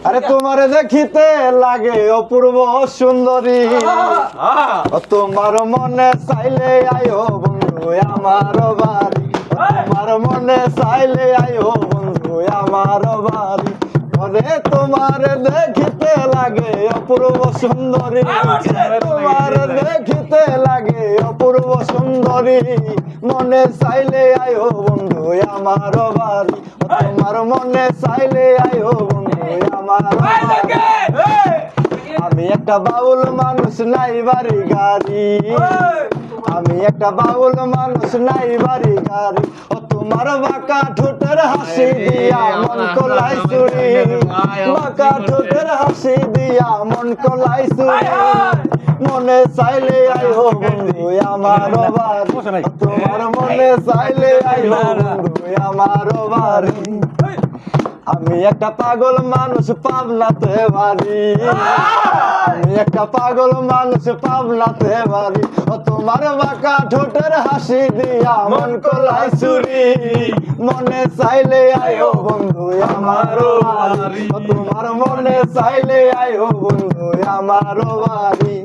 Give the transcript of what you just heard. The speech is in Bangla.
আরে তোমারে দেখিতে লাগে অপূর্ব সুন্দরী, তোমার মনে চাইলে আয়ো বন্ধু আমার বাড়ি, তোমার মনে চাইলে আয়ো বন্ধু আমার বাড়ি। ওরে তোমার দেখিতে লাগে অপূর্ব সুন্দরী, তোমার দেখিতে লাগে অপূর্ব সুন্দরী, মনে চাইলে আয়ো বন্ধু আমার বাড়ি, তোমার মনে চাইলে আয়ো বন্ধু আমার বাড়ি। আমি একটা বাউল মানুষ নাই বাড়ি গাড়ি, আমি একটা বাউল মানুষ নাই বাড়ি গাড়ি, ও তোমার বাঁকা ঠোঁটের হাসি দিয়া মন কলাই চুরি, বাঁকা ঠোঁটের হাসি দিয়া মন কলাই চুরি, মনে চাইলে আইও বন্ধু আমার বাড়ি, তোমার মনে চাইলে আইও বন্ধু আমার বাড়ি। আমি একটা পাগল মানুষ পাবনাতে বাড়ি, আমি একটা পাগল মানুষ পাবনাতে বাড়ি, ও তোমার বাঁকা ঠোঁটের হাসি দিয়া মন কলাই চুরি, মনে চাইলে আয়ো বন্ধু আমার বাড়ি, ও তোমার মনে চাইলে আয়ো বন্ধু আমার বাড়ি।